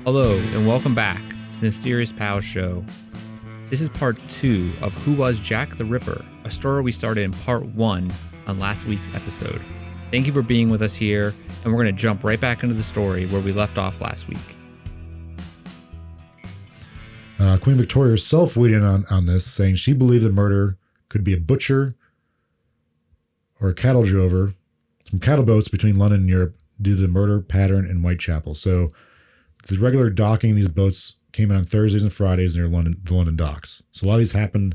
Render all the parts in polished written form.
Hello, and welcome back to the Mysterious Pals Show. This is part 2 of Who Was Jack the Ripper, a story we started in part 1 on last week's episode. Thank you for being with us here, and we're going to jump right back into the story where we left off last week. Queen Victoria herself weighed in on this, saying she believed the murder could be a butcher or a cattle drover from cattle boats between London and Europe due to the murder pattern in Whitechapel. So the regular docking of these boats came in on Thursdays and Fridays near the London docks. So a lot of these happened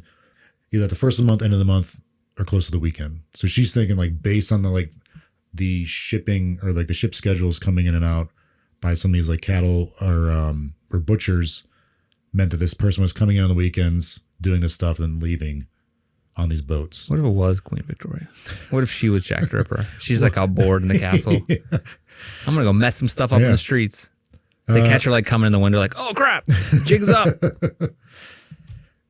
either at the first of the month, end of the month, or close to the weekend. So she's thinking based on the shipping or the ship schedules coming in and out by some of these cattle or butchers meant that this person was coming in on the weekends, doing this stuff, and then leaving on these boats. What if it was Queen Victoria? What if she was Jack the Ripper? She's all bored in the castle. Yeah. I'm going to go mess some stuff up in the streets. They catch her coming in the window oh crap, jig's up.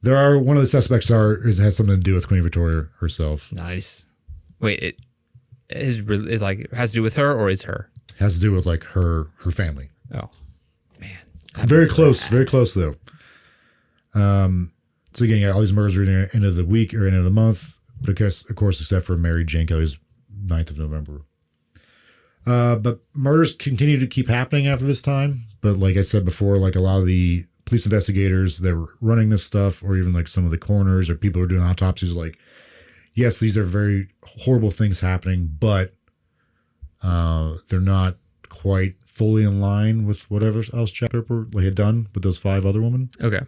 One of the suspects has something to do with Queen Victoria herself. Nice. Wait, it has to do with her or is her? Has to do with her family. Oh man. Very close though. So again, all these murders are in the end of the week or end of the month, because of course, except for Mary Jane Kelly's 9th of November. But murders continue to keep happening after this time. But like I said before, a lot of the police investigators that were running this stuff, or even some of the coroners or people who are doing autopsies, yes, these are very horrible things happening, but they're not quite fully in line with whatever else Jack the Ripper had done with those 5 other women. Okay.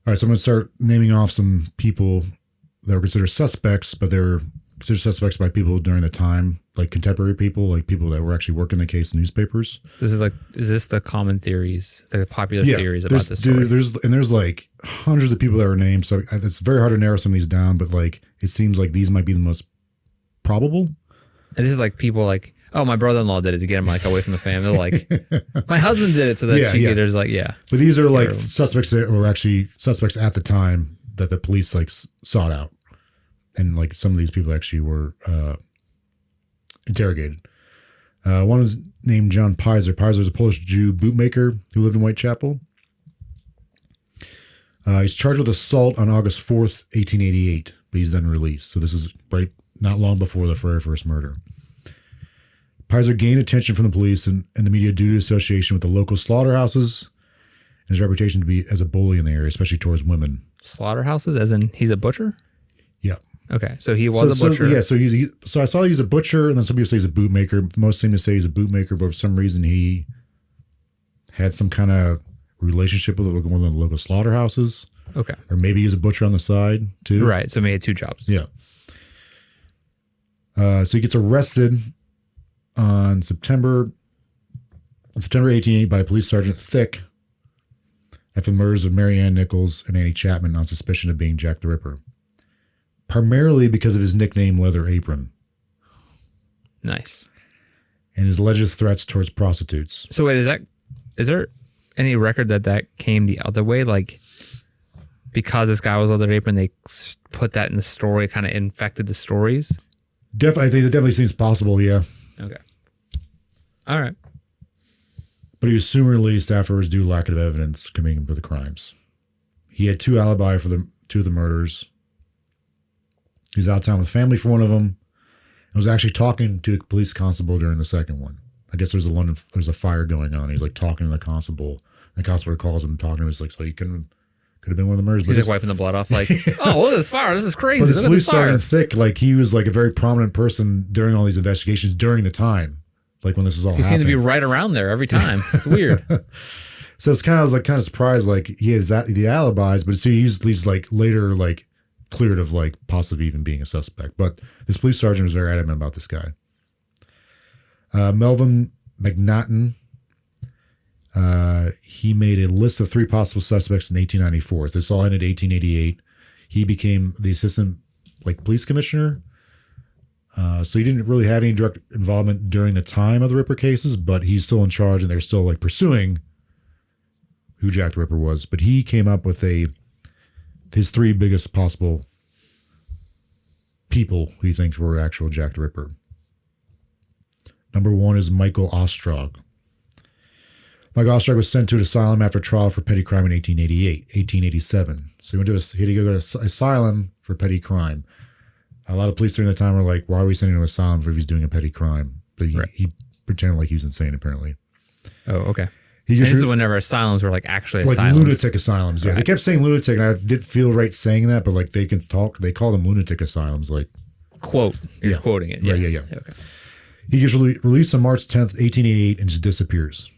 All right, so I'm going to start naming off some people that were considered suspects, but they were considered suspects by people during the time, contemporary people, people that were actually working the case in newspapers. This is is this the common theories, the popular theories about this story? There's hundreds of people that were named, so it's very hard to narrow some of these down, but it seems like these might be the most probable. And this is people oh, my brother-in-law did it to get him away from the family. My husband did it so that she could. There's But these are suspects that were actually suspects at the time that the police sought out, and some of these people actually were interrogated. One was named John Pizer. Pizer is a Polish Jew bootmaker who lived in Whitechapel. He's charged with assault on August 4th, 1888, but he's then released. So this is not long before the very first murder. Pizer gained attention from the police and the media due to association with the local slaughterhouses and his reputation to be as a bully in the area, especially towards women. Slaughterhouses, as in he's a butcher? Yeah. Okay, so he was a butcher. So I saw he's a butcher, and then some people say he's a bootmaker. Most seem to say he's a bootmaker, but for some reason he had some kind of relationship with one of the local slaughterhouses. Okay. Or maybe he was a butcher on the side, too. Right, so he had 2 jobs. Yeah. So he gets arrested on September 1888 by Police Sergeant Thick after the murders of Mary Ann Nichols and Annie Chapman on suspicion of being Jack the Ripper, primarily because of his nickname Leather Apron. Nice. And his alleged threats towards prostitutes. So wait, is there any record that came the other way? Because this guy was Leather Apron, they put that in the story, kind of infected the stories? I think it definitely seems possible, yeah. Okay. All right. But he was soon released afterwards due to lack of evidence committing him for the crimes. He had 2 alibi for the 2 of the murders. He was out of town with family for one of them, and was actually talking to a police constable during the second one. I guess there's a fire going on. He's talking to the constable. The constable calls him, talking to him. He's so he could have been one of the murders. He's wiping the blood off, oh, look at this fire. This is crazy. But this police sergeant Thick, he was a very prominent person during all these investigations during the time, when this was all happening. He seemed to be right around there every time. It's weird. So it's kind of kind of surprised, he has the alibis, but see, he's later cleared of possibly even being a suspect. But this police sergeant was very adamant about this guy. Melvin McNaughton, he made a list of 3 possible suspects in 1894. So this all ended in 1888. He became the assistant police commissioner. So he didn't really have any direct involvement during the time of the Ripper cases, but he's still in charge, and they're still pursuing who Jack the Ripper was. But he came up with his 3 biggest possible people who he thinks were actual Jack the Ripper. Number 1 is Michael Ostrog. Mike Osterog was sent to an asylum after trial for petty crime in 1887. So he had to go to asylum for petty crime. A lot of police during that time were like, why are we sending him to asylum if he's doing a petty crime? But he pretended like he was insane, apparently. Oh, okay. This is whenever asylums were like actually asylums. Like lunatic asylums, yeah. Right. They kept saying lunatic, and I did feel right saying that, but like they can talk. They call them lunatic asylums. Like, quote. You're quoting it. Yes. Right, yeah. Okay. He gets released on March 10th, 1888, and just disappears.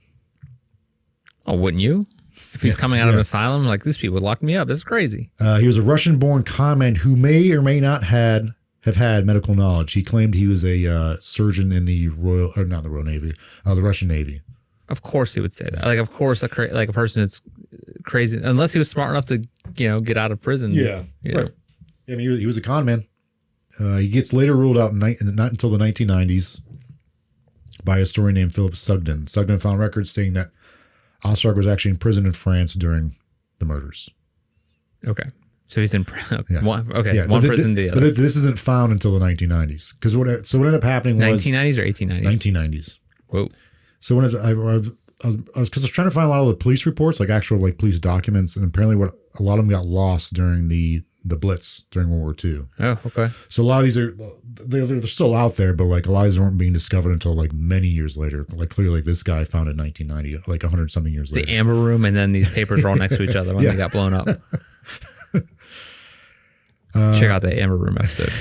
Oh, wouldn't you? If he's coming out of an asylum, like, these people would lock me up. This is crazy. He was a Russian-born conman who may or may not have had medical knowledge. He claimed he was a surgeon in the the Russian Navy. Of course he would say that. Like, of course, a person that's crazy, unless he was smart enough to, get out of prison. Yeah. Right. I mean, he was a con man. He gets later ruled out not until the 1990s by a historian named Philip Sugden. Sugden found records stating that Osterog was actually in prison in France during the murders. Okay. So he's in prison. Yeah. One prison to the other. But this isn't found until the 1990s. Because what ended up happening was... 1990s or 1890s? 1990s. Whoa. So when I was trying to find a lot of the police reports, like actual like police documents, and apparently a lot of them got lost during the Blitz during World War II. Oh, okay. So a lot of these they're still out there, but like a lot of these weren't being discovered until like many years later. Like clearly, like this guy found it in 1990, like 100 something years later. The Amber Room, and then these papers were all next to each other when they got blown up. Check out the Amber Room episode.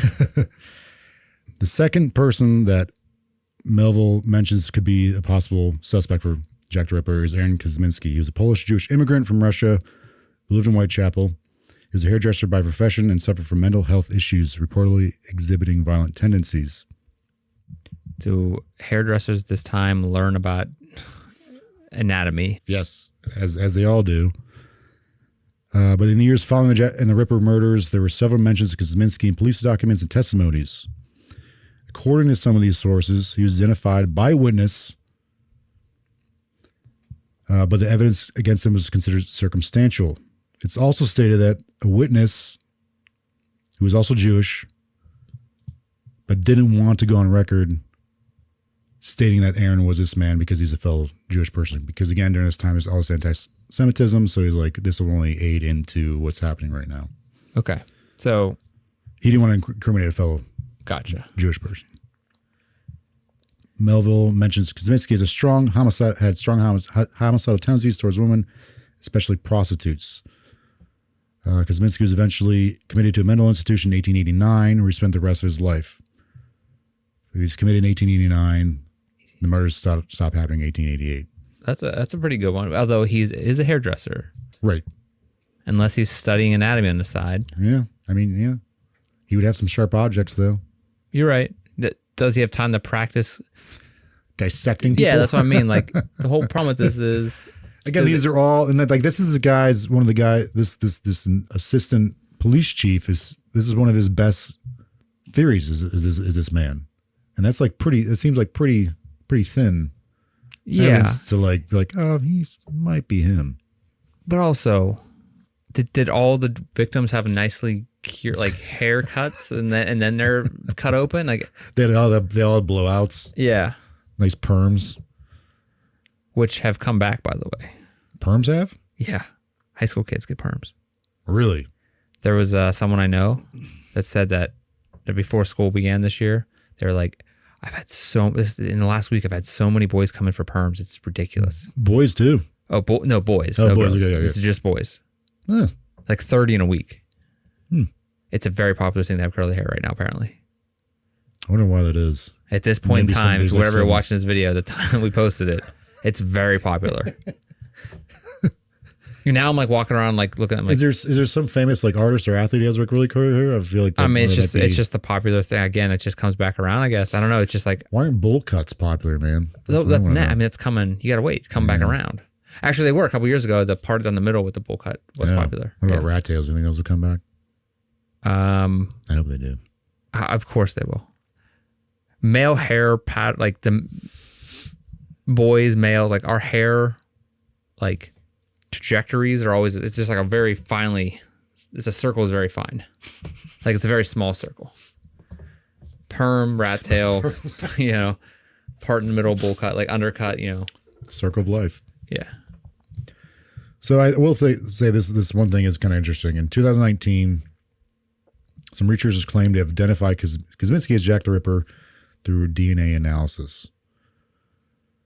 The second person that Melville mentions could be a possible suspect for Jack the Ripper is Aaron Kosminski. He was a Polish Jewish immigrant from Russia who lived in Whitechapel. He was a hairdresser by profession and suffered from mental health issues, reportedly exhibiting violent tendencies. Do hairdressers this time learn about anatomy? Yes, as they all do. But in the years following the Ripper murders, there were several mentions of Kosminski in police documents and testimonies. According to some of these sources, he was identified by a witness, but the evidence against him was considered circumstantial. It's also stated that a witness who was also Jewish, but didn't want to go on record stating that Aaron was this man because he's a fellow Jewish person. Because again, during this time, there's all this anti-Semitism, so he's like, this will only aid into what's happening right now. Okay, so he didn't want to incriminate a fellow Jewish person. Melville mentions Kosminski as had strong homicidal tendencies towards women, especially prostitutes. Kosminski was eventually committed to a mental institution in 1889, where he spent the rest of his life. He was committed in 1889. The murders stopped happening in 1888. That's a pretty good one. Although he is a hairdresser, right? Unless he's studying anatomy on the side. Yeah, I mean, yeah, he would have some sharp objects, though. You're right. Does he have time to practice dissecting people? Yeah, that's what I mean. Like, the whole problem with this is, again, these are all, and like this is one of the guys. This assistant police chief this is one of his best theories is this man, and that's like pretty. It seems like pretty thin. Yeah. To like oh, he might be him. But also, did all the victims have nicely like haircuts and then they're cut open? Like they all had blowouts. Yeah. Nice perms. Which have come back, by the way. Perms have? Yeah. High school kids get perms. Really? There was someone I know that said that before school began this year, they were like, in the last week, I've had so many boys come in for perms. It's ridiculous. Boys too? Oh, no, boys. Oh, no boys. Girls. Okay, This is just boys. Like 30 in a week. It's a very popular thing to have curly hair right now, apparently. I wonder why that is. At this point in time, if whatever you're watching this video, the time we posted it, it's very popular. Now I'm like walking around like looking at like, is there some famous like artist or athlete who has like really curly hair? I feel like it's just the popular thing. Again, it just comes back around, I guess. I don't know. It's just like, why aren't bowl cuts popular, man? That's not. I mean, it's coming. You got to wait. Come back around. Actually, they were a couple years ago. The part down the middle with the bowl cut was popular. What about rat tails? Do you think those will come back? I hope they do. Of course they will. Male hair like the boys, male, like our hair, like trajectories are always, it's just like a circle is very fine. Like it's a very small circle. Perm, rat tail, part in the middle, bowl cut, like undercut, Circle of life. Yeah. So I will say this one thing is kind of interesting. In 2019, some researchers claimed to have identified Kaczynski as Jack the Ripper through DNA analysis.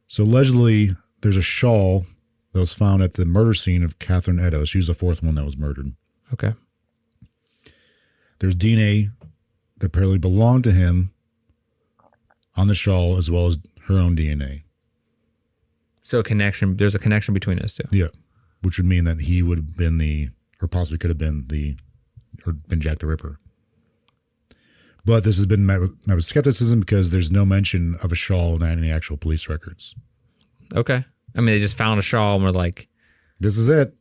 So allegedly, there's a shawl that was found at the murder scene of Catherine Eddowes. She was the fourth one that was murdered. Okay. There's DNA that apparently belonged to him on the shawl, as well as her own DNA. So there's a connection between those two. Yeah. Which would mean that he would have been or possibly could have been been Jack the Ripper. But this has been met with skepticism because there's no mention of a shawl in any actual police records. Okay. I mean, they just found a shawl and were like, this is it.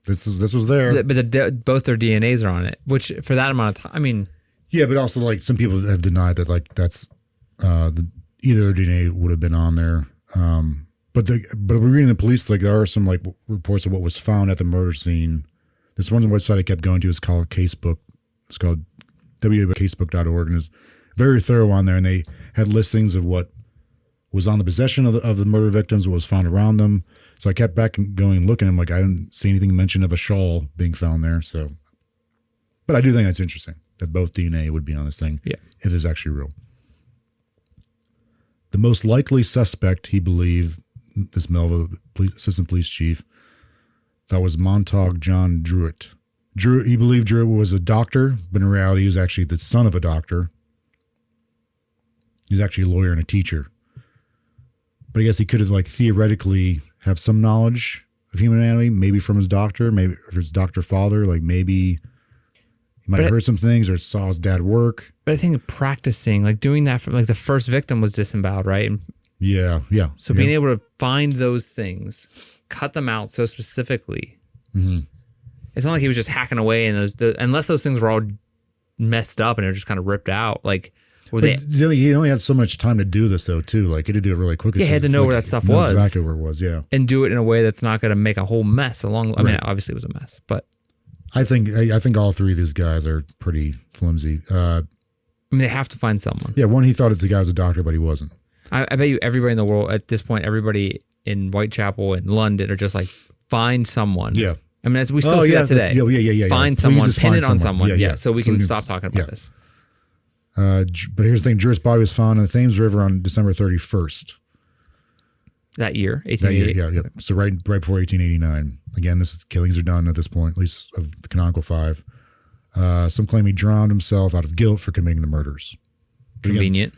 This was there. But both their DNAs are on it, which for that amount of time, I mean. Yeah, but also like some people have denied that like that's either DNA would have been on there. But we're reading the police, like there are some like reports of what was found at the murder scene. This one website I kept going to is called Casebook. It's called www.casebook.org, and it's very thorough on there. And they had listings of what was on the possession of the murder victims, what was found around them. So I kept back and going and looking. I'm like, I didn't see anything mentioned of a shawl being found there. So, but I do think that's interesting that both DNA would be on this thing. Yeah, if it's actually real. The most likely suspect, he believed, this Melville assistant police chief, that was Montague John Druitt. He believed Druitt was a doctor, but in reality, he was actually the son of a doctor. He was actually a lawyer and a teacher. But I guess he could have, like, theoretically have some knowledge of human anatomy, maybe from his doctor, maybe if his doctor father, like maybe he might have heard some things or saw his dad work. But I think practicing, like doing that for like the first victim was disemboweled, right? And yeah. so being able to find those things, cut them out so specifically. Mm-hmm. It's not like he was just hacking away and unless those things were all messed up and they're just kind of ripped out. Like, he only had so much time to do this though, too. Like he had to do it really quickly. Yeah, he had to know where that stuff was. Exactly where it was, yeah. And do it in a way that's not going to make a whole mess along. I mean, obviously it was a mess, but I think all three of these guys are pretty flimsy. I mean, they have to find someone. Yeah, one, he thought the guy was a doctor, but he wasn't. I bet you everybody in the world at this point, everybody in Whitechapel and London are just like, find someone. Yeah. I mean, we still see that today. Yeah. Find someone, pin it on someone. Yeah, so we can stop talking about this. But here's the thing: Druitt's body was found in the Thames River on December 31st. That year, 1888. That year, yeah. So right before 1889. Again, killings are done at this point, at least of the canonical five. Some claim he drowned himself out of guilt for committing the murders. Convenient.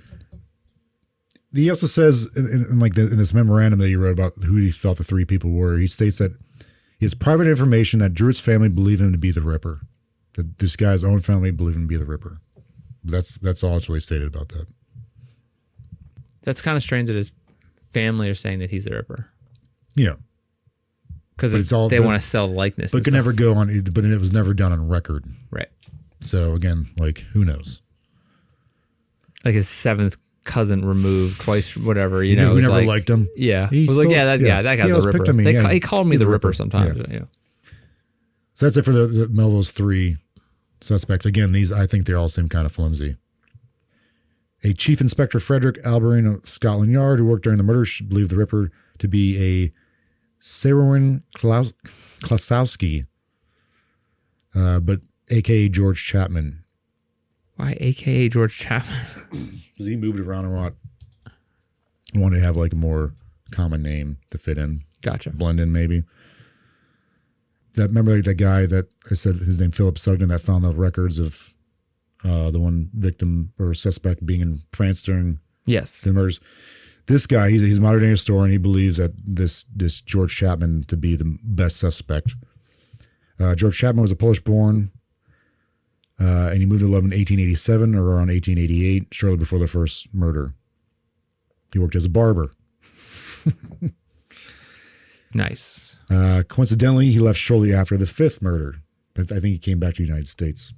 He also says in this memorandum that he wrote about who he thought the three people were, he states that he has private information that Druitt's family believe him to be the Ripper. That this guy's own family believe him to be the Ripper. That's all that's really stated about that. That's kind of strange that his family are saying that he's the Ripper. Yeah. Because they want to sell likeness. But could never go on, but it was never done on record. Right. So again, like, who knows? Like his seventh cousin removed twice, whatever, you know. Who never liked him. Yeah. He was like, that guy's the Ripper. He called me the Ripper sometimes. Yeah. So that's it for the Melville's three suspects. Again, I think they all seem kind of flimsy. A Chief Inspector Frederick Alberine of Scotland Yard, who worked during the murder, believed the Ripper to be a Serwin Klasowski, but a.k.a. George Chapman. Why a.k.a. George Chapman? Because he moved around a lot. I wanted to have like a more common name to fit in. Gotcha. Blend in, maybe. Remember that guy that I said his name, Philip Sugden, that found the records of the one victim or suspect being in France during the murders. This guy, he's a modern day historian. He believes that this George Chapman to be the best suspect. George Chapman was a Polish-born, and he moved to London in 1887 or around 1888, shortly before the first murder. He worked as a barber. Nice. Coincidentally, he left shortly after the fifth murder, but I think he came back to the United States.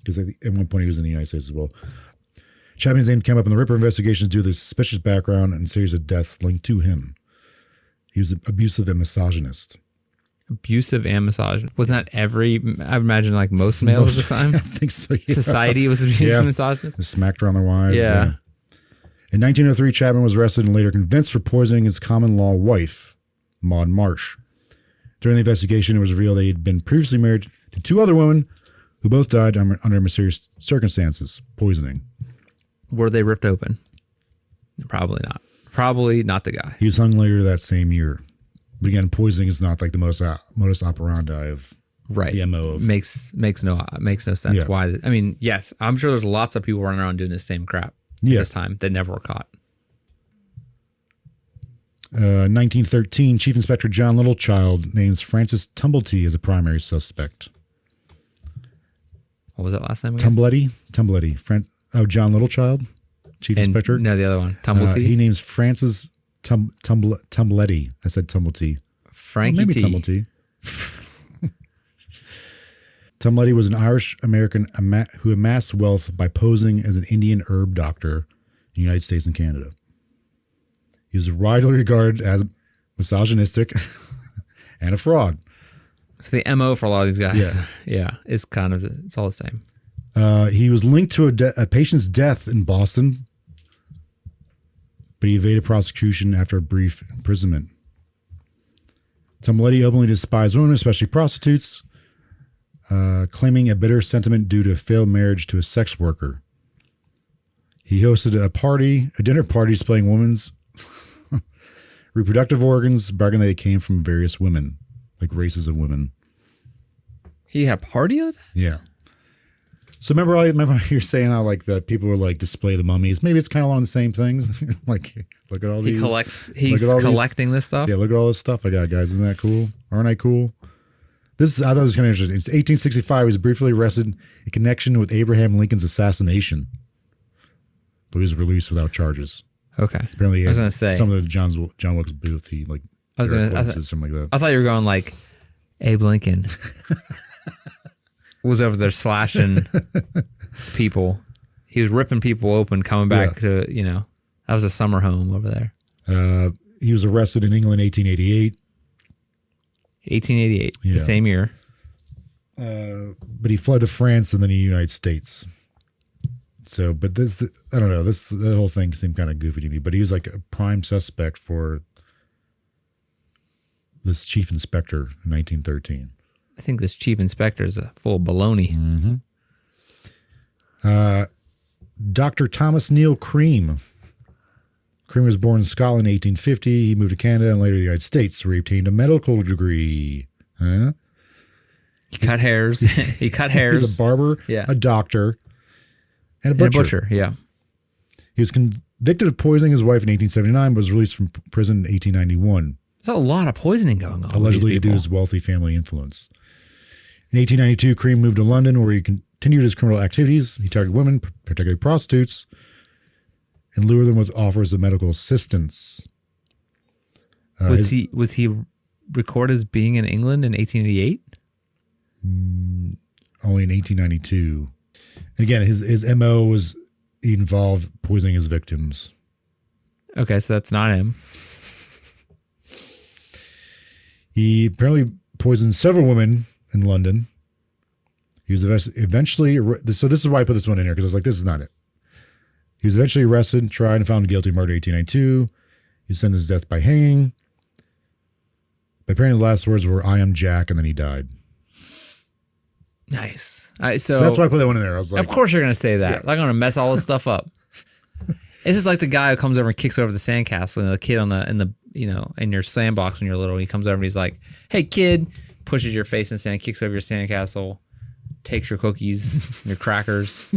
Because at one point he was in the United States as well. Chapman's name came up in the Ripper investigations due to the suspicious background and series of deaths linked to him. He was abusive and misogynist. Abusive and misogynist. Wasn't that I imagine like most males at the time? I think so, yeah. Society was abusive and misogynist? Smacked around their wives. Yeah. In 1903, Chapman was arrested and later convinced for poisoning his common-law wife, Maud Marsh. During the investigation, it was revealed that he had been previously married to 2 other women who both died under mysterious circumstances, poisoning. Were they ripped open? Probably not. Probably not the guy. He was hung later that same year. But again, poisoning is not like the modus operandi of the MO of... Makes no sense. Yeah. Why? I mean, yes, I'm sure there's lots of people running around doing the same crap at this time that never were caught. 1913, Chief Inspector John Littlechild names Francis Tumblety as a primary suspect. What was that last name again? Tumblety. John Littlechild, Chief Inspector. No, the other one. Tumblety. He names Francis Tumblety. I said Tumblety. Frankie maybe T. Tumblety. Tumblety was an Irish American who amassed wealth by posing as an Indian herb doctor in the United States and Canada. He was widely regarded as misogynistic and a fraud. It's the MO for a lot of these guys. Yeah. Yeah. It's kind of, it's all the same. He was linked to a patient's death in Boston, but he evaded prosecution after a brief imprisonment. Tumblety openly despised women, especially prostitutes, claiming a bitter sentiment due to a failed marriage to a sex worker. He hosted a dinner party displaying women's reproductive organs, bragging that they came from various women, like races of women. He had a party of that? Yeah. So remember you're saying how like the people would like display the mummies. Maybe it's kind of along the same things. Like, look at all these. He's collecting this stuff. Yeah, look at all this stuff I got, guys. Isn't that cool? Aren't I cool? I thought it was kind of interesting. It's 1865. He was briefly arrested in connection with Abraham Lincoln's assassination, but he was released without charges. Okay. Apparently, I was going to say some of the John Wilkes Booth. He like something like that. I thought you were going like Abe Lincoln was over there slashing people. He was ripping people open, coming back to that was a summer home over there. He was arrested in England in 1888. 1888, the same year. But he fled to France and then the United States. So, but I don't know, that whole thing seemed kind of goofy to me, but he was like a prime suspect for this chief inspector in 1913. I think this chief inspector is full of baloney. Mm-hmm. Dr. Thomas Neil Cream. Cream was born in Scotland in 1850. He moved to Canada and later the United States, where he obtained a medical degree. Huh? He cut hairs. He cut hairs. He's a barber, a doctor, and a butcher. Yeah. He was convicted of poisoning his wife in 1879, but was released from prison in 1891. There's a lot of poisoning going on. Allegedly due to his wealthy family influence. In 1892, Cream moved to London, where he continued his criminal activities. He targeted women, particularly prostitutes, and lured them with offers of medical assistance. Was he recorded as being in England in 1888? Only in 1892. And again, his MO was he involved poisoning his victims. Okay, so that's not him. He apparently poisoned several women in London. He was eventually, so this is why I put this one in here, because I was like, this is not it. He was eventually arrested, tried, and found guilty of murder in 1892. He was sentenced to death by hanging. But apparently the last words were, "I am Jack," and then he died. Nice. So that's why I put that one in there. I was like, of course you're going to say that. I'm going to mess all this stuff up. This is like the guy who comes over and kicks over the sandcastle, the kid in your sandbox when you're little. He comes over and he's like, "Hey kid," pushes your face in sand, kicks over your sandcastle, takes your cookies, your crackers,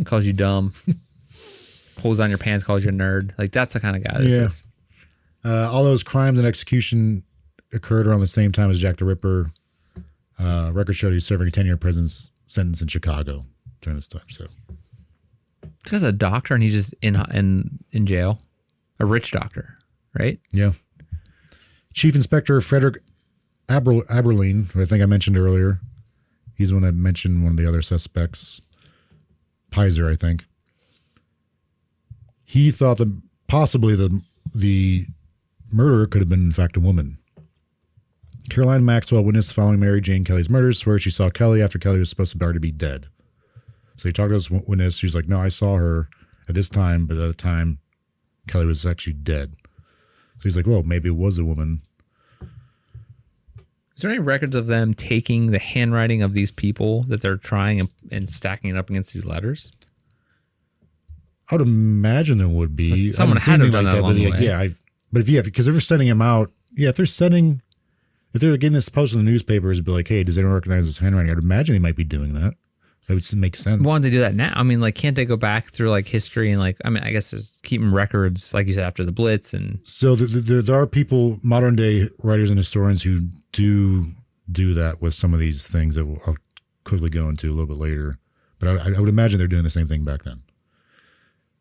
calls you dumb, pulls on your pants, calls you a nerd. Like, that's the kind of guy this is. All those crimes and execution occurred around the same time as Jack the Ripper. Record showed he's serving a 10-year prison sentence in Chicago during this time. So, this guy's a doctor and he's just in jail. A rich doctor, right? Yeah. Chief Inspector Frederick Aberline, who I think I mentioned earlier. He's the one that mentioned one of the other suspects. Pizer, I think. He thought that possibly the murderer could have been, in fact, a woman. Caroline Maxwell, witness following Mary Jane Kelly's murder, swears she saw Kelly after Kelly was supposed to already be dead. So he talked to this witness. She's like, "No, I saw her at this time, but at the time Kelly was actually dead. So he's like, well, maybe it was a woman. Is there any records of them taking the handwriting of these people that they're trying and stacking it up against these letters? I would imagine there would be. Someone had to have done that along the way. Yeah, because if they're sending him out, if they're getting this posted in the newspapers, it'd be like, hey, does anyone recognize this handwriting? I'd imagine they might be doing that. That would make sense. Why don't they do that now? I mean, like, can't they go back through like history and like, I mean, I guess there's keeping records, like you said, after the Blitz and. So there are people, modern day writers and historians who do that with some of these things that I'll quickly go into a little bit later. But I would imagine they're doing the same thing back then.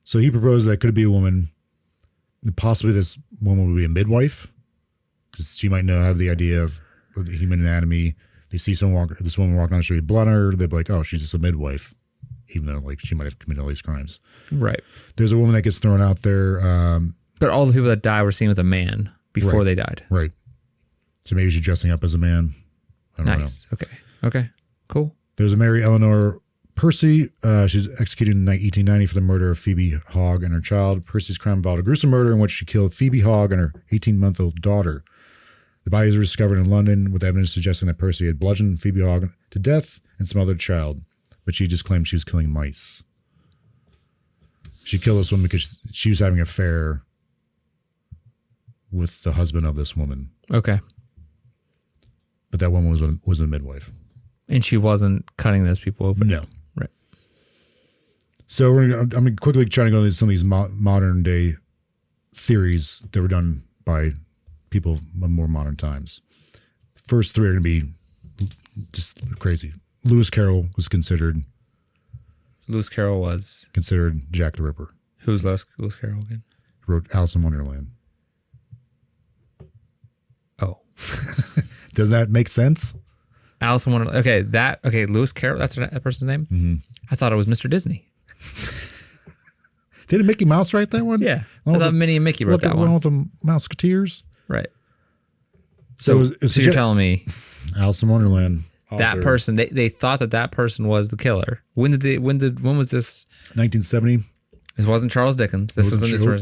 So he proposed that could be a woman. Possibly this woman would be a midwife, because she might have the idea of the human anatomy. They see this woman walking down the street with blood on her, they'd be like, oh, she's just a midwife, even though like she might have committed all these crimes. Right. There's a woman that gets thrown out there. But all the people that die were seen with a man before they died. Right. So maybe she's dressing up as a man. I don't know. Okay. Cool. There's a Mary Eleanor Percy. She's executed in 1890 for the murder of Phoebe Hogg and her child. Percy's crime involved a gruesome murder in which she killed Phoebe Hogg and her 18-month-old daughter. The bodies were discovered in London with evidence suggesting that Percy had bludgeoned Phoebe Hogg to death and smothered the child, but she just claimed she was killing mice. She killed this woman because she was having an affair with the husband of this woman. Okay. But that woman was a midwife. And she wasn't cutting those people open? No. Right. So I'm quickly trying to go into some of these modern day theories that were done by people of more modern times. First three are going to be just crazy. Lewis Carroll was considered Jack the Ripper. Who's Lewis Carroll again? He wrote Alice in Wonderland. Oh. Does that make sense? Alice in Wonderland. Okay, Lewis Carroll, that's that person's name? Mm-hmm. I thought it was Mr. Disney. Didn't Mickey Mouse write that one? Yeah. I thought Minnie and Mickey wrote that one. With the Mouseketeers? Right. So you're telling me Alice in Wonderland. That person, they thought that person was the killer. When was this? 1970. This wasn't Charles Dickens. This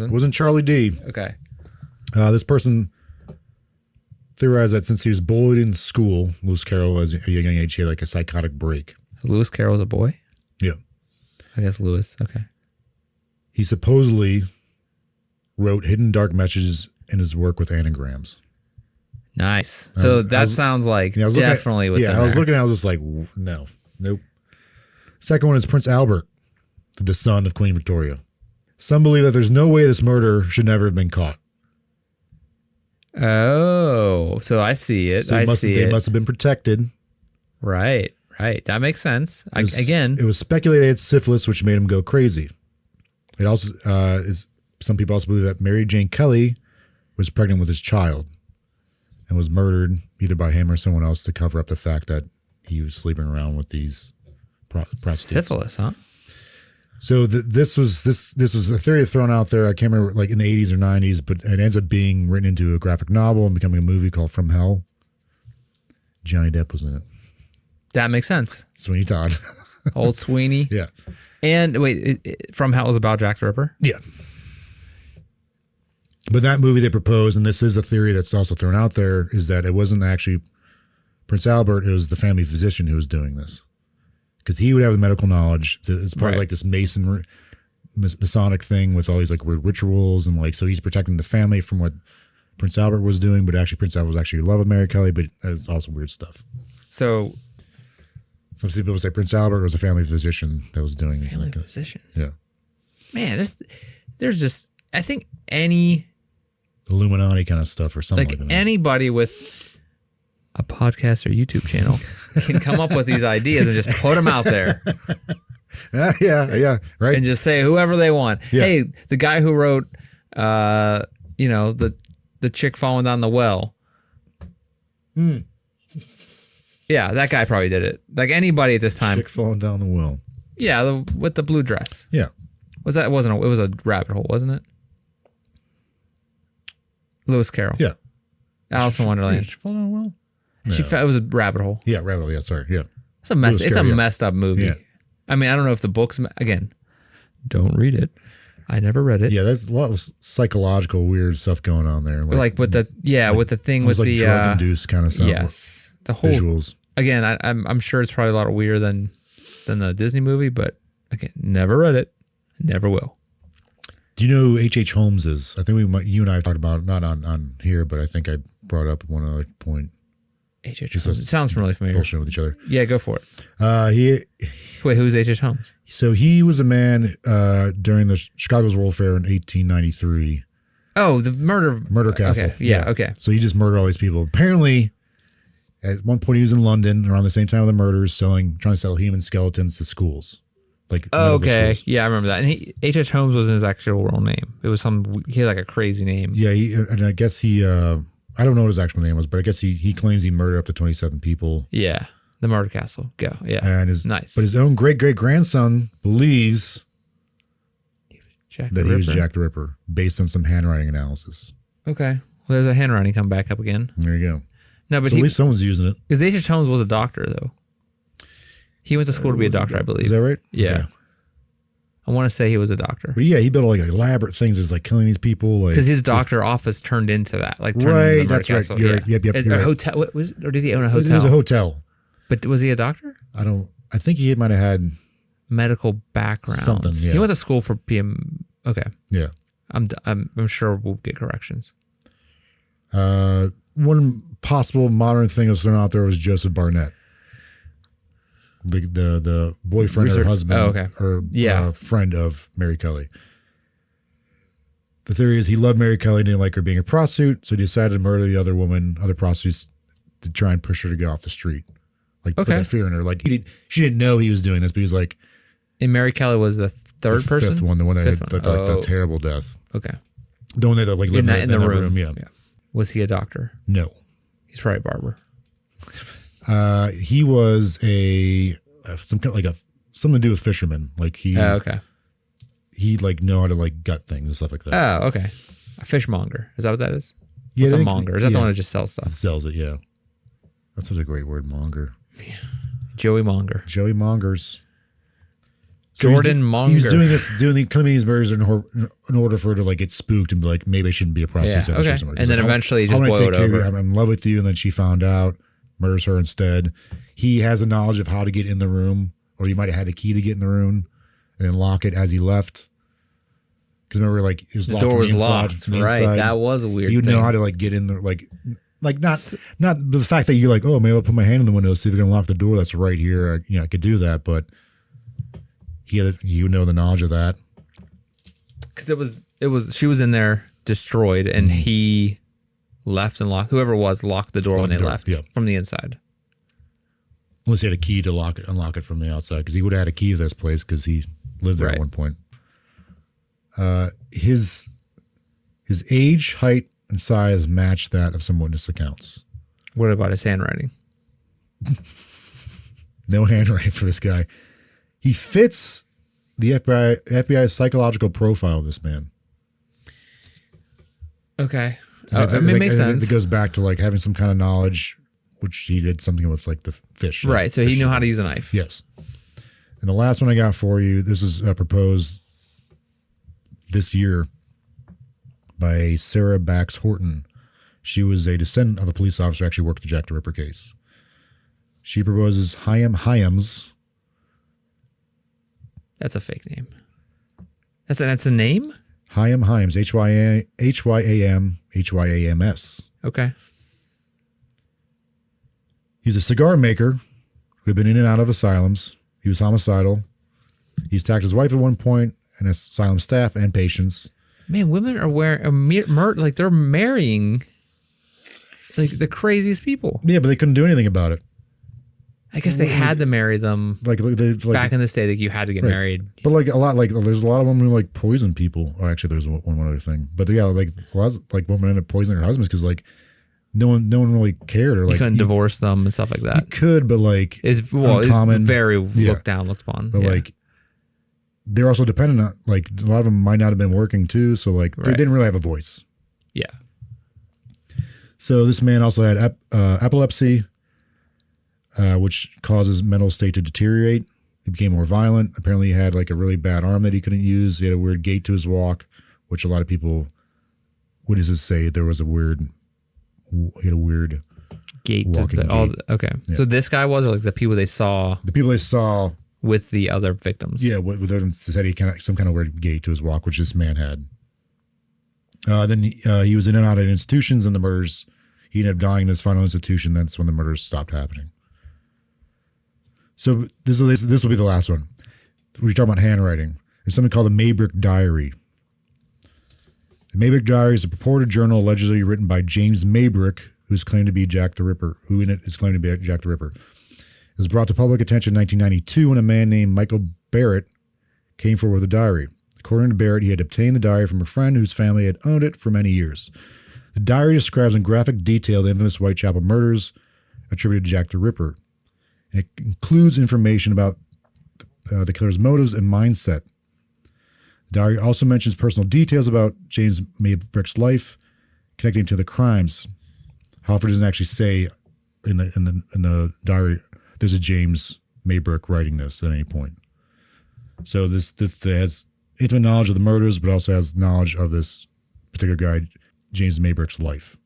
wasn't Charlie D. Okay. This person theorized that since he was bullied in school, Lewis Carroll, as a young age, he had like a psychotic break. So Lewis Carroll was a boy? Yeah. I guess Lewis. Okay. He supposedly wrote hidden dark messages in his work with anagrams. Nice. So that sounds like definitely what's in there. I was looking at it, I was just like, no, nope. Second one is Prince Albert, the son of Queen Victoria. Some believe that there's no way this murder should never have been caught. Oh, so I see it. So they must have been protected. Right. That makes sense. It was speculated they had syphilis, which made him go crazy. It also some people also believe that Mary Jane Kelly was pregnant with his child and was murdered either by him or someone else to cover up the fact that he was sleeping around with these prostitutes. Syphilis, huh? So this was a theory thrown out there. I can't remember, like in the 80s or 90s, but it ends up being written into a graphic novel and becoming a movie called From Hell. Johnny Depp was in it. That makes sense. Sweeney Todd. Old Sweeney. Yeah. And wait, From Hell is about Jack the Ripper? Yeah. But that movie they proposed, and this is a theory that's also thrown out there, is that it wasn't actually Prince Albert, it was the family physician who was doing this. Because he would have the medical knowledge. It's part of like this Masonic thing with all these like weird rituals, and like, so he's protecting the family from what Prince Albert was doing, but actually Prince Albert was actually in love with Mary Kelly, but it's also weird stuff. So some people say Prince Albert was a family physician that was doing this. Family physician? Yeah. Man, there's just, I think any Illuminati kind of stuff or something like that. Anybody with a podcast or YouTube channel can come up with these ideas and just put them out there. Yeah, right. And just say whoever they want. Yeah. Hey, the guy who wrote, the chick falling down the well. Yeah, that guy probably did it. Like anybody at this time. Chick falling down the well. Yeah, with the blue dress. Yeah. It was a rabbit hole, wasn't it? Lewis Carroll. Yeah. Alice in Wonderland. She fall down the well? No. It was a rabbit hole. Yeah, rabbit hole. Yeah, sorry. Yeah. It's a messed up movie. Yeah. I mean, I don't know if the books, again, don't read it. I never read it. Yeah, there's a lot of psychological weird stuff going on there. Like with the with the thing with like the drug induced kind of stuff. Yes, the whole visuals. Again, I'm sure it's probably a lot weirder than the Disney movie, but again, never read it, never will. Do you know who H.H. Holmes is? I think you and I have talked about it, not on here, but I think I brought up at one other point. H.H. Holmes. It sounds really familiar. Bullshit with each other. Yeah, go for it. Wait, who's H.H. Holmes? So he was a man during the Chicago's World Fair in 1893. Oh, the murder castle. Okay. Yeah, okay. So he just murdered all these people. Apparently, at one point he was in London around the same time of the murders, trying to sell human skeletons to schools. Okay. Schools. Yeah, I remember that. And H.H. Holmes wasn't his actual real name. It was he had like a crazy name. Yeah, and I guess I don't know what his actual name was, but I guess he claims he murdered up to 27 people. Yeah, the murder castle. Go. Yeah, and nice. But his own great-great-grandson believes that he was Jack the Ripper, based on some handwriting analysis. Okay. Well, there's a handwriting come back up again. There you go. No, but so at least someone's using it. Because H.H. Holmes was a doctor, though. He went to school to be a doctor, I believe. Is that right? Yeah. Okay. I want to say he was a doctor. But yeah, he built like elaborate things. There's like killing these people. Because his doctor office turned into that. Like turned right, into the that's castle. right. You're right. Yep. A hotel. Or did he own a hotel? It was a hotel. But was he a doctor? I think he might have had medical background. Something. Yeah. He went to school for PM. Okay. Yeah. I'm sure we'll get corrections. One possible modern thing that was thrown out there was Joseph Barnett. The boyfriend or husband or friend of Mary Kelly. The theory is he loved Mary Kelly, didn't like her being a prostitute, so he decided to murder the other prostitutes to try and push her to get off the street. Put that fear in her. She didn't know he was doing this, but he was like. And Mary Kelly was the third person? Fifth one, the one that had the terrible death. Okay. The one that lived in the room. Yeah. Was he a doctor? No. He's probably a barber. He was something to do with fishermen. Okay. He know how to gut things and stuff like that. Oh, okay. A fishmonger. Is that what that is? Yeah. What's a monger? Is that the one that just sells stuff? It sells it, yeah. That's such a great word, monger. Joey Monger. Joey Mongers. Jordan Monger. He was doing these murders in order for her to get spooked and be like, maybe I shouldn't be a prostitute. Yeah, okay. And then eventually he just boiled over. I'm in love with you. And then she found out, murders her instead. He has a knowledge of how to get in the room, or he might have had a key to get in the room and then lock it as he left. Because remember, it was locked. The door was locked. Right. That was a weird thing. He would know how to get in there, not the fact that you're oh, maybe I'll put my hand in the window, see if I can unlock the door that's right here. I could do that, but you know the knowledge of that. Because she was in there destroyed, and he left and locked. Whoever it was locked the door when they left from the inside. Unless he had a key to unlock it from the outside, because he would have had a key to this place because he lived there at one point. His age, height, and size matched that of some witness accounts. What about his handwriting? No handwriting for this guy. He fits the FBI's psychological profile of this man. Okay. It makes sense. It goes back to having some kind of knowledge, which he did something with the fish. Right. So he knew how to use a knife. Yes. And the last one I got for you, this is proposed this year by Sarah Bax Horton. She was a descendant of a police officer who actually worked the Jack the Ripper case. She proposes Hyams. That's a fake name. That's a name? Hyams. Hyams. Okay. He's a cigar maker who had been in and out of asylums. He was homicidal. He attacked his wife at one point and asylum staff and patients. Man, women are they're marrying the craziest people. Yeah, but they couldn't do anything about it. I guess they had to marry them. Back in this day, you had to get married. But there's a lot of women who poison people. Oh, actually, there's one other thing. But yeah, lots women end up poisoning their husbands because no one really cared, or you couldn't divorce them and stuff like that. You could, but it's uncommon. It's very looked upon. But they're also dependent on a lot of them might not have been working too, so they didn't really have a voice. Yeah. So this man also had epilepsy, which causes mental state to deteriorate He became more violent. Apparently, he had like a really bad arm that he couldn't use. He had a weird gait to his walk, which a lot of people, what does it say? There was he had a weird gait. Walking gait. Okay. Yeah. So this guy was, or like the people they saw with the other victims. Yeah, with them said he some kind of weird gait to his walk, which this man had. Then he was in and out of institutions, and the murders. He ended up dying in his final institution. That's when the murders stopped happening. So this will be the last one. We're talking about handwriting. There's something called the Maybrick Diary. The Maybrick Diary is a purported journal allegedly written by James Maybrick, who's claimed to be Jack the Ripper. Who in it is claimed to be Jack the Ripper. It was brought to public attention in 1992 when a man named Michael Barrett came forward with a diary. According to Barrett, he had obtained the diary from a friend whose family had owned it for many years. The diary describes in graphic detail the infamous Whitechapel murders attributed to Jack the Ripper. It includes information about the killer's motives and mindset. The diary also mentions personal details about James Maybrick's life, connecting to the crimes. However, it doesn't actually say in the diary there's a James Maybrick writing this at any point. So this has intimate knowledge of the murders, but also has knowledge of this particular guy, James Maybrick's life.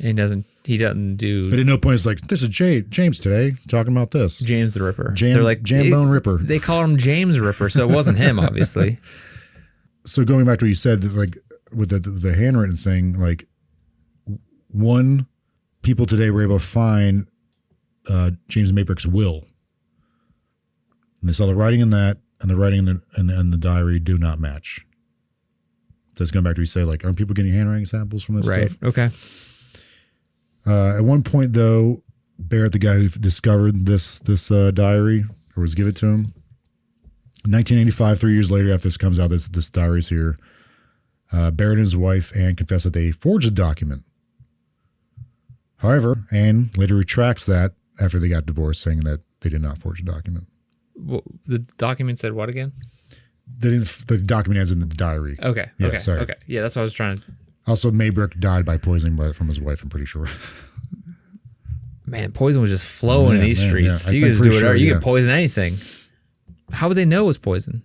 And he doesn't do. But at no point it's like, this is James today talking about this. James the Ripper. They're like Jambone Ripper. They called him James Ripper, so it wasn't him, obviously. So going back to what you said, like with the handwritten thing, like people today were able to find James Maybrick's will. And they saw the writing in that, and the writing in the diary do not match. So it's going back to what you say, like, aren't people getting handwriting samples from this stuff? Right, okay. At one point, though, Barrett, the guy who discovered this diary, or was given to him, in 1985, 3 years later after this comes out, this diary's here, Barrett and his wife, Anne, confessed that they forged the document. However, Anne later retracts that after they got divorced, saying that they did not forge the document. Well, the document said what again? The document ends in the diary. Okay. Yeah, okay. sorry. Okay. Yeah, that's what I was trying to. Also, Maybrick died by poisoning from his wife, I'm pretty sure. Man, poison was just flowing in these streets. Yeah. You could just do whatever. You could poison anything. How would they know it was poison?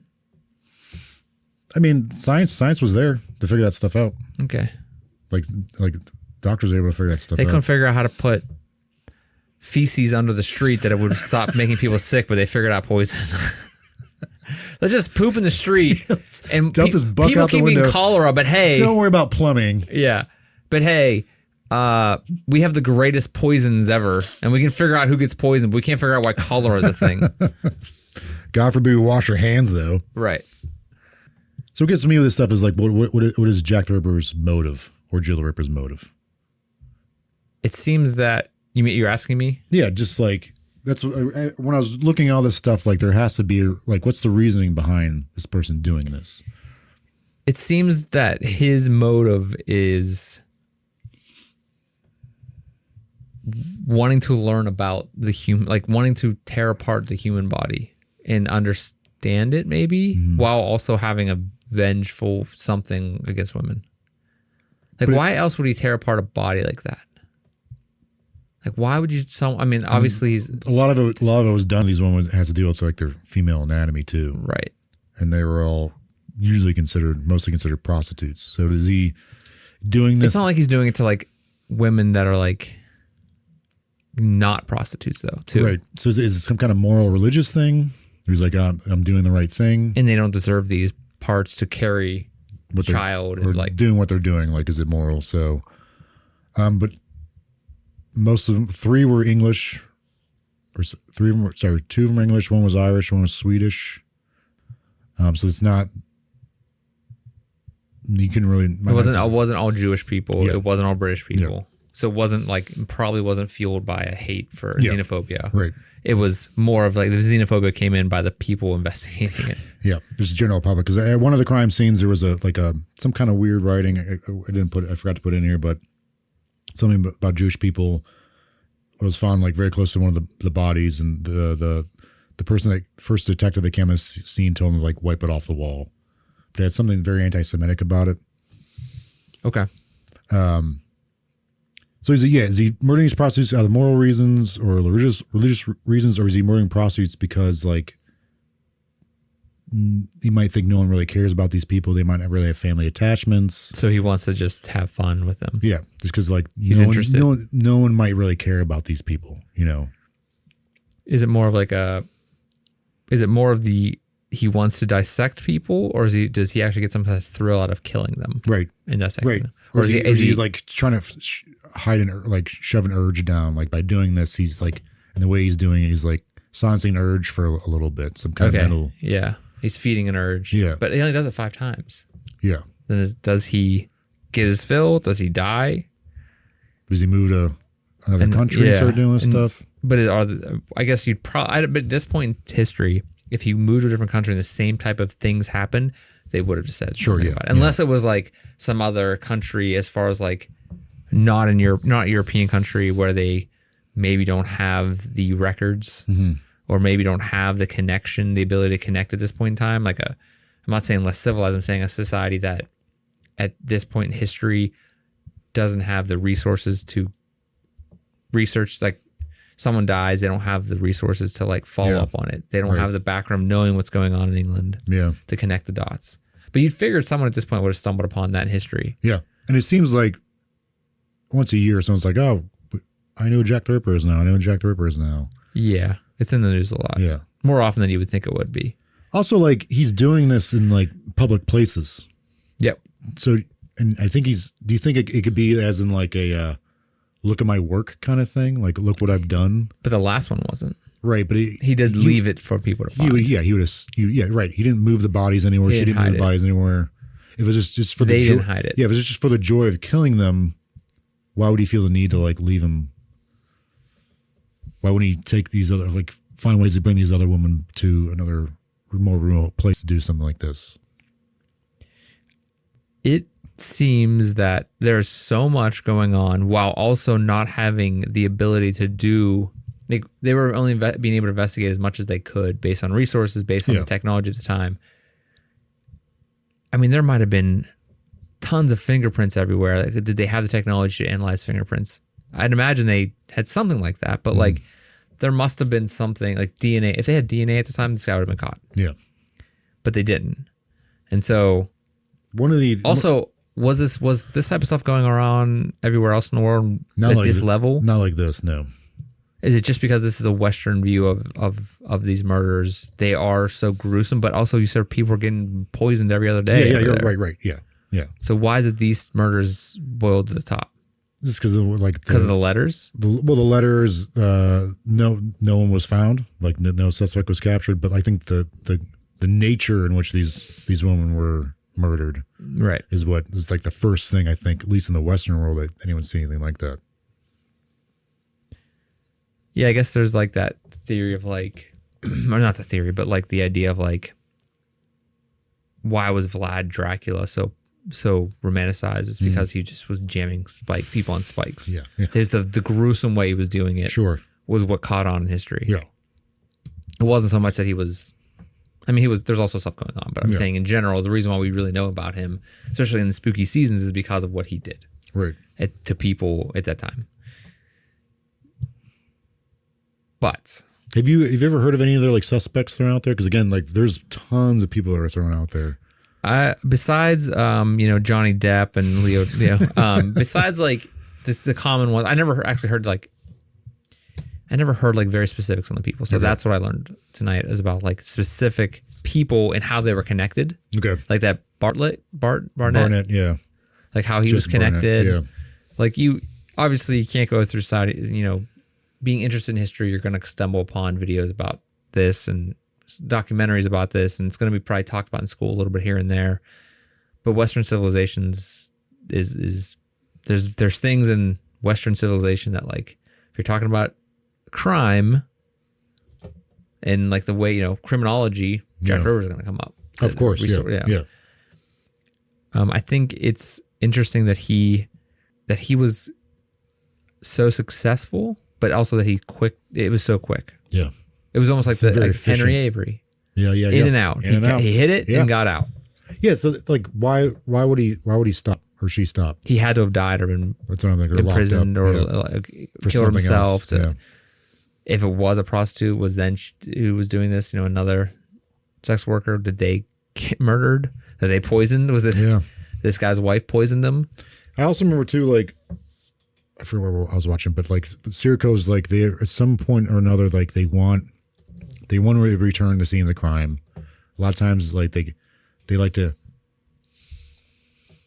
I mean, science was there to figure that stuff out. Okay. Like doctors are able to figure that stuff out. They couldn't figure out how to put feces under the street that it would stop making people sick, but they figured out poison. Let's just poop in the street and dump this buck people out the keep window. getting cholera, but hey. Don't worry about plumbing. Yeah. But hey, we have the greatest poisons ever, and we can figure out who gets poisoned, but we can't figure out why cholera is a thing. God forbid we wash our hands, though. Right. So what gets me with this stuff is like, what is Jack the Ripper's motive, or Jill the Ripper's motive? It seems that you're asking me? Yeah, just like that's when I was looking at all this stuff. Like, there has to be like, what's the reasoning behind this person doing this? It seems that his motive is wanting to learn about the human, like wanting to tear apart the human body and understand it, maybe, while also having a vengeful something against women. Like, why else would he tear apart a body like that? Like, why would you? Obviously, he's a lot of it was done. These women has to deal with like their female anatomy too, right? And they were all mostly considered prostitutes. So is he doing this? It's not like he's doing it to like women that are like not prostitutes, though. Too right. So is it some kind of moral religious thing? He's like, I'm doing the right thing, and they don't deserve these parts to carry a child, or and like doing what they're doing. Like, is it moral? So, but. Most of them, three were English, or two of them were English, one was Irish, one was Swedish. So it's not, you couldn't really. It wasn't all Jewish people. Yeah. It wasn't all British people. Yeah. So it wasn't like, probably wasn't fueled by a hate for xenophobia. Right. It was more of like the xenophobia came in by the people investigating it. Yeah, there's a general public, because at one of the crime scenes there was some kind of weird writing. I forgot to put in here, but something about Jewish people was found like very close to one of the bodies, and the person that first detected the camera scene told him to like wipe it off the wall. But it had something very anti-Semitic about it. Okay. So is he murdering these prostitutes out of moral reasons or religious reasons, or is he murdering prostitutes because like he might think no one really cares about these people? They might not really have family attachments. So he wants to just have fun with them. Yeah, just because like he's interested. No one might really care about these people. You know, is it more of like he wants to dissect people, or does he actually get some kind of thrill out of killing them? Right. And dissecting them? Or is he like trying to hide shove an urge down? Like by doing this, he's like, and the way he's doing it, he's like silencing an urge for a little bit. Some kind of mental. Yeah. He's feeding an urge. Yeah. But he only does it 5 times. Yeah. Then does he get his fill? Does he die? Does he move to another country and start doing this stuff? But I guess you'd probably, but at this point in history, if he moved to a different country and the same type of things happened, they would have just said sure, yeah, about it. Unless it was like some other country, as far as like not European country where they maybe don't have the records or maybe don't have the connection, the ability to connect at this point in time. Like I'm not saying less civilized, I'm saying a society that at this point in history doesn't have the resources to research. Like someone dies, they don't have the resources to like follow up on it. They don't have the background knowing what's going on in England to connect the dots. But you'd figured someone at this point would have stumbled upon that in history. Yeah. And it seems like once a year, someone's like, oh, I know Jack the Ripper is now. I know Jack the Ripper is now. Yeah. It's in the news a lot. Yeah. More often than you would think it would be. Also, like, he's doing this in like public places. Yep. So, and I think do you think it could be as in like a, look at my work kind of thing, like look what I've done. But the last one wasn't. Right, but he did leave it for people to find. He would have. Right, he didn't move the bodies anywhere. She didn't move the bodies anywhere. It was just for they didn't hide it. Yeah, it was just for the joy of killing them. Why would he feel the need to like leave them? Why wouldn't he take these other find ways to bring these other women to another more remote place to do something like this? It seems that there's so much going on while also not having the ability to do. They were only being able to investigate as much as they could based on resources, based on the technology at the time. I mean, there might have been tons of fingerprints everywhere. Like, did they have the technology to analyze fingerprints? I'd imagine they had something like that, but like there must have been something like DNA. If they had DNA at the time, this guy would have been caught. Yeah. But they didn't. And so was this type of stuff going around everywhere else in the world at this level? Not like this, no. Is it just because this is a Western view of these murders? They are so gruesome, but also you said people are getting poisoned every other day. Yeah, right. Yeah. So why is it these murders boiled to the top? Just because of the letters? The letters. No one was found. Like no suspect was captured. But I think the nature in which these women were murdered, right, is what is like the first thing I think, at least in the Western world, that anyone's seen anything like that. Yeah, I guess there's like that theory of like, or not the theory, but like the idea of like, why was Vlad Dracula so romanticized? It's because he just was jamming people on spikes. Yeah. There's the gruesome way he was doing it. Sure, was what caught on in history. Yeah, it wasn't so much that he was. I mean, there's also stuff going on, but I'm saying in general, the reason why we really know about him, especially in the spooky seasons, is because of what he did. Right. To people at that time. But have you ever heard of any other like suspects thrown out there? Because again, like there's tons of people that are thrown out there. Besides Johnny Depp and Leo, besides like the common ones, I never heard very specifics on the people. So that's what I learned tonight, is about like specific people and how they were connected. Okay. Like that Barnett. Barnett, yeah. Like how he was connected. Barnett, yeah. Like you can't go through society, being interested in history, you're going to stumble upon videos about this and documentaries about this, and it's going to be probably talked about in school a little bit here and there. But Western civilizations is there's things in Western civilization that, like, if you're talking about crime and like the way criminology, Jack the Ripper is going to come up. Of course, yeah. I think it's interesting that he was so successful, but also that it was so quick. Yeah. It was almost like Henry Avery. Yeah. In and out. He hit it and got out. Yeah. So like, why would he stop? or she stopped. He had to have died or been That's what I'm thinking. imprisoned or killed himself. If it was a prostitute, was then who was doing this? Another sex worker. Did they get murdered? Did they poisoned? Was it this guy's wife poisoned them? I also remember too, like, I forget where I was watching, but like serial killers, like they at some point or another, like they want to return to the scene of the crime. A lot of times, like they like to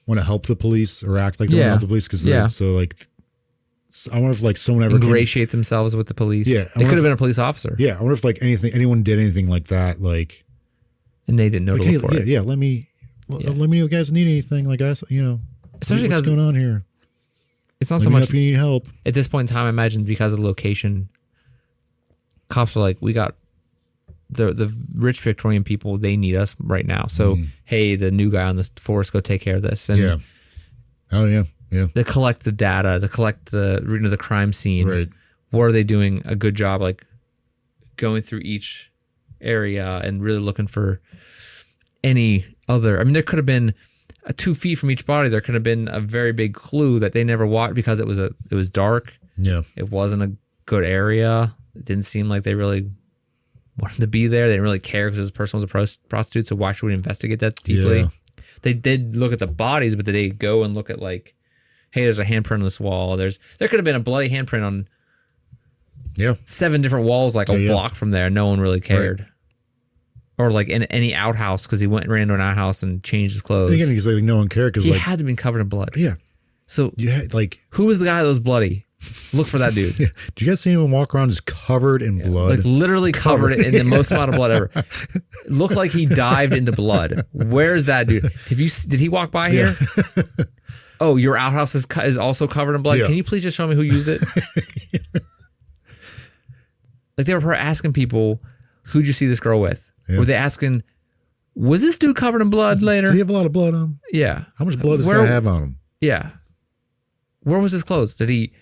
want to help the police or act like they want to help the police because so like I wonder if like someone ever ingratiate themselves with the police. Yeah, it could have been a police officer. Yeah, I wonder if like anyone did anything like that, like, and they didn't know to look for it. Yeah, let me know if you guys need anything. Like, especially what's going on here. It's not so much if you need help at this point in time. I imagine because of the location, cops are like, we got the rich Victorian people. They need us right now. So hey, the new guy on the force, go take care of this. And they collect the data, to collect the crime scene. Right. What are they doing a good job, like going through each area and really looking for any other. I mean, there could have been 2 feet from each body. There could have been a very big clue that they never watched because it was dark. Yeah. It wasn't a good area. It didn't seem like they really wanted to be there. They didn't really care because this person was a prostitute. So why should we investigate that deeply? Yeah. They did look at the bodies, but did they go and look at like, hey, there's a handprint on this wall. There could have been a bloody handprint on 7 different walls, like a block from there. No one really cared. Right. Or like in any outhouse because he ran into an outhouse and changed his clothes. Again, he's like no one cared because he had to be covered in blood. Yeah. So you had like who was the guy that was bloody? Look for that dude. Yeah. Do you guys see anyone walk around just covered in blood? Like literally covered in the most amount of blood ever. Looked like he dived into blood. Where's that dude? Did he walk by here? Oh, your outhouse is also covered in blood. Yeah. Can you please just show me who used it? Like they were asking people, who'd you see this girl with? Yeah. Were they asking, was this dude covered in blood later? Did he have a lot of blood on him? Yeah. How much blood does this guy have on him? Yeah. Where was his clothes? Did he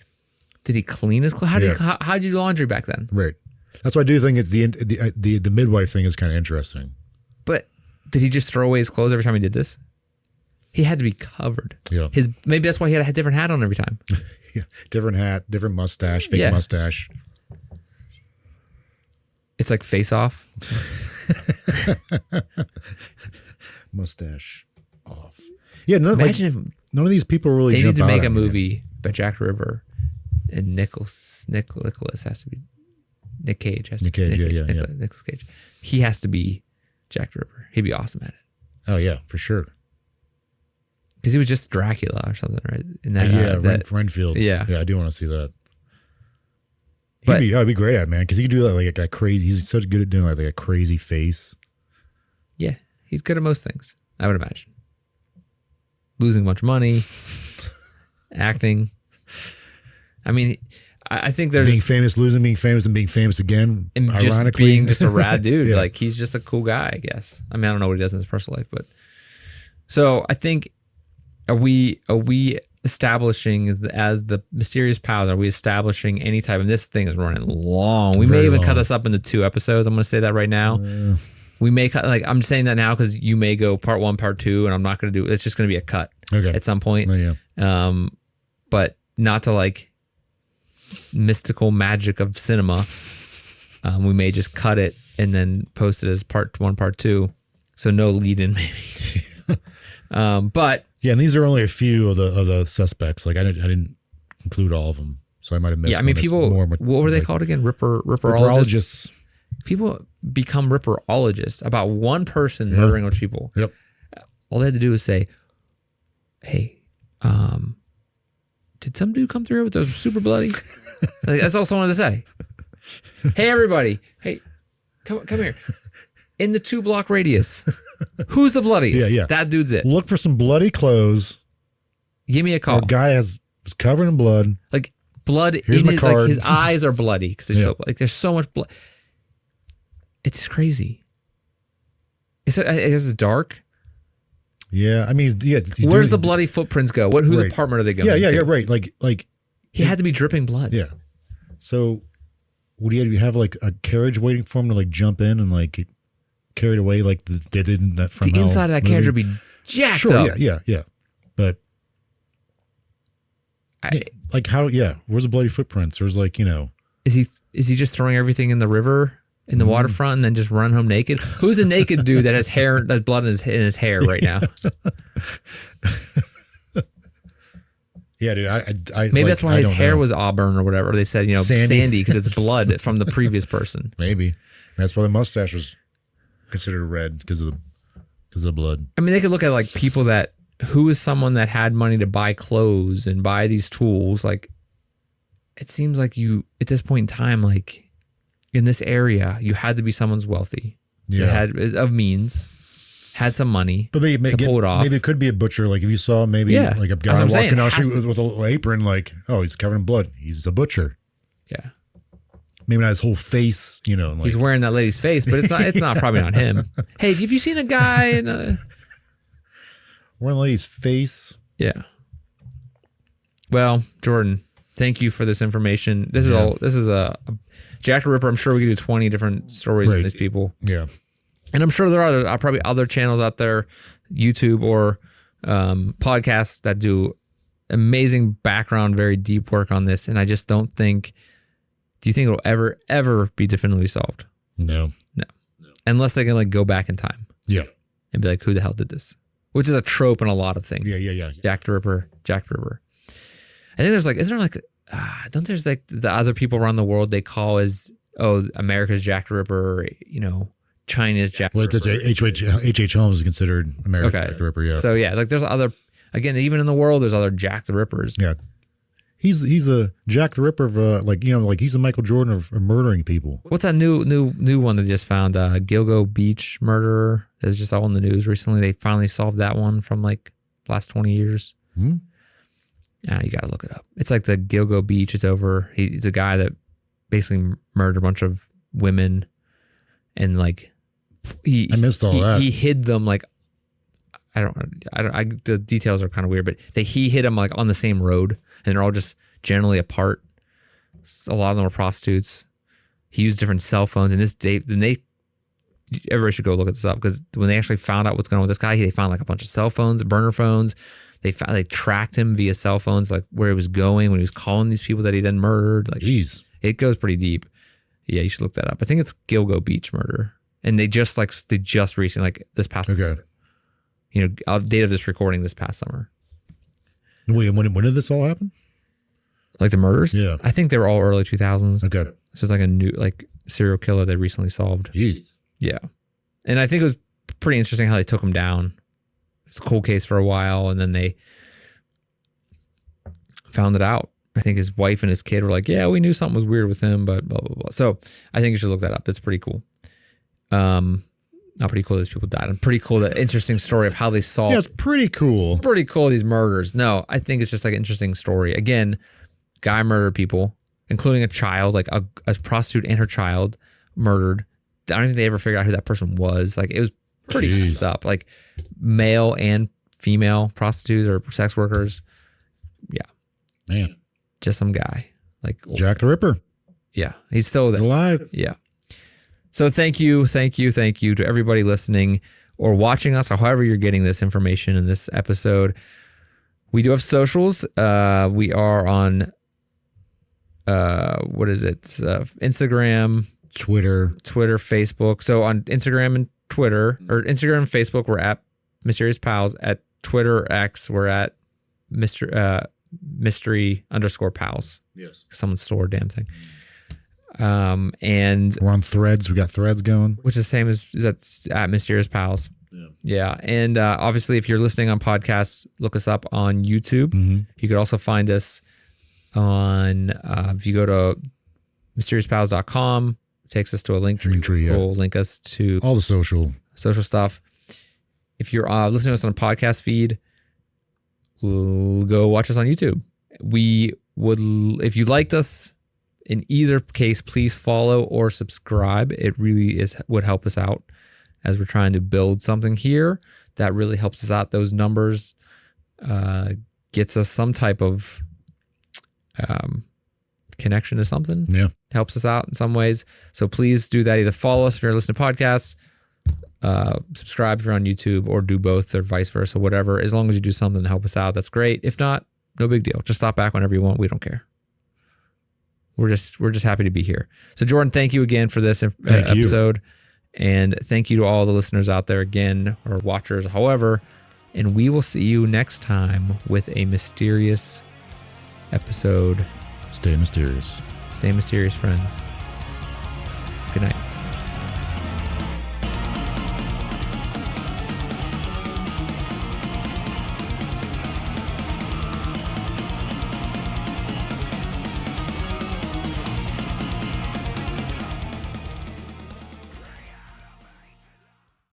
clean his clothes? How did you do laundry back then? Right. That's why I do think it's the midwife thing is kind of interesting. But did he just throw away his clothes every time he did this? He had to be covered. Yeah. Maybe that's why he had a different hat on every time. Yeah. Different hat, different mustache, fake mustache. It's like Face Off. Mustache off. Yeah, imagine if none of these people really. They need to make a movie by Jack the Ripper, and Nicholas has to be Nick Cage. Nicholas Cage. He has to be Jack the Ripper. He'd be awesome at it. Oh yeah, for sure. Because he was just Dracula or something, right? In that, Renfield. Yeah, I do want to see that. He'd be great at it, man, because he could do that like a crazy. He's so good at doing like a crazy face. Yeah, he's good at most things, I would imagine. Losing a bunch of money, acting. I mean, I think there's being famous, losing, being famous, and being famous again. And ironically, just being just a rad dude. Yeah. Like he's just a cool guy, I guess. I mean, I don't know what he does in his personal life, but so I think are we establishing as the mysterious powers, are we establishing any type of, this thing is running long. We may even cut this up into 2 episodes. I'm going to say that right now. We may cut, like, I'm saying that now because you may go part 1, part 2, and I'm not going to do, it's just going to be a cut at some point. Oh, yeah. But not to like mystical magic of cinema. We may just cut it and then post it as part 1, part 2. So no lead in maybe. But yeah, and these are only a few of the suspects. Like I didn't include all of them, so I might have missed. Yeah, I mean, people. What were they called again? Ripperologists. People become ripperologists about one person murdering a bunch of people. Yep. All they had to do was say, "Hey, did some dude come through with those super bloody?" Like, that's all someone wanted to say. Hey, everybody! Hey, come here. In the 2-block radius. Who's the bloodiest? Yeah. That dude's it. Look for some bloody clothes. Give me a call. A guy was covered in blood. Like blood Here's in my card. Like his eyes are bloody because there's so much blood. It's just crazy. I guess it's dark. Yeah, I mean, where's the bloody footprints go? Whose apartment are they going? Yeah, right. Like he had to be dripping blood. Yeah. So would he have like a carriage waiting for him to like jump in and like carried away like they did in that From The Hell inside of that movie? carriage would be jacked sure, up. Yeah. But Like how? Yeah. Where's the bloody footprints? There's like, Is he just throwing everything in the river, in the waterfront, and then just run home naked? Who's a naked dude that has blood in his hair right now? Yeah, dude. Maybe that's why his hair was auburn or whatever. They said, sandy because it's blood from the previous person. Maybe that's why the mustache was considered red because of the blood. I mean, they could look at like people who is someone that had money to buy clothes and buy these tools. Like, it seems like you at this point in time, like in this area, you had to be someone's wealthy. Yeah, had of means. Had some money, but to pull it off. Maybe it could be a butcher. Like if you saw like a guy walking down the street with a little apron, like, oh, he's covered in blood. He's a butcher. Yeah. Maybe not his whole face, like he's wearing that lady's face, but it's not probably not him. Hey, have you seen a guy wearing a lady's face? Well, Jordan, thank you for this information. This is a Jack the Ripper. I'm sure we could do 20 different stories on these people. Yeah. And I'm sure there are probably other channels out there, YouTube or podcasts that do amazing background, very deep work on this. And I just don't think, do you think it'll ever be definitively solved? No. Unless they can like go back in time. Yeah. And be like, who the hell did this? Which is a trope in a lot of things. Yeah. Jack the Ripper. I think there's like, don't there's like the other people around the world they call as, America's Jack the Ripper, or, China's Jack the Ripper. That's H.H. Holmes is considered America's Jack the Ripper, yeah. So yeah, like there's other, again, even in the world, there's other Jack the Rippers. Yeah. He's a Jack the Ripper of he's the Michael Jordan of murdering people. What's that new one that just found? Gilgo Beach murderer. That was just all in the news recently. They finally solved that one from like last 20 years. Yeah, you got to look it up. It's like the Gilgo Beach is over. He's a guy that basically murdered a bunch of women, and like I missed all that. He hid them like the details are kind of weird, but he hid them like on the same road, and they're all just generally apart. A lot of them are prostitutes. He used different cell phones, and everybody should go look at this up, because when they actually found out what's going on with this guy, they found like a bunch of cell phones, burner phones. They tracked him via cell phones, like where he was going when he was calling these people that he then murdered. Like, jeez, it goes pretty deep. Yeah, you should look that up. I think it's Gilgo Beach murder, and they just recently, like this past, date of this recording this past summer. Wait, when did this all happen? Like the murders? Yeah, I think they were all early 2000s. Okay, so it's like a new serial killer they recently solved. Jeez. Yeah, and I think it was pretty interesting how they took him down. It's a cold case for a while, and then they found it out. I think his wife and his kid were like, yeah, we knew something was weird with him, but blah, blah, blah. So I think you should look that up. That's pretty cool. Not pretty cool that these people died. And pretty cool, that interesting story of how they solved. Yeah, it's pretty cool. Pretty cool, these murders. No, I think it's just like an interesting story. Again, guy murdered people, including a child, like a prostitute and her child murdered. I don't think they ever figured out who that person was. Like, it was pretty messed up. Like, male and female prostitutes or sex workers. Yeah. Man. Just some guy. Like Jack the Ripper. Yeah. He's still there. Alive. Yeah. So thank you to everybody listening or watching us, or however you're getting this information in this episode. We do have socials. We are on, Instagram, Twitter, Facebook. So on Instagram and Twitter, or Instagram and Facebook, we're at Mysterious Pals. At Twitter X, we're at mystery_pals. Yes. Someone stole a damn thing. And we're on Threads. We got Threads going, which is the same as that's at Mysterious Pals. Yeah. And obviously, if you're listening on podcasts, look us up on YouTube. Mm-hmm. You could also find us on, if you go to mysteriously.com, it takes us to a link tree. Will link us to all the social stuff. If you're listening to us on a podcast feed, go watch us on YouTube. We would, if you liked us, in either case, please follow or subscribe. It really would help us out as we're trying to build something here. That really helps us out. Those numbers gets us some type of connection to something. Yeah, helps us out in some ways. So please do that. Either follow us if you're listening to podcasts, subscribe if you're on YouTube, or do both, or vice versa. Whatever. As long as you do something to help us out, that's great. If not, No big deal. Just stop back whenever you want. We don't care. We're just happy to be here. So Jordan, thank you again for this episode. And thank you to all the listeners out there again, or watchers, however. And we will see you next time with a mysterious episode. Stay mysterious. Stay mysterious, friends. Good night.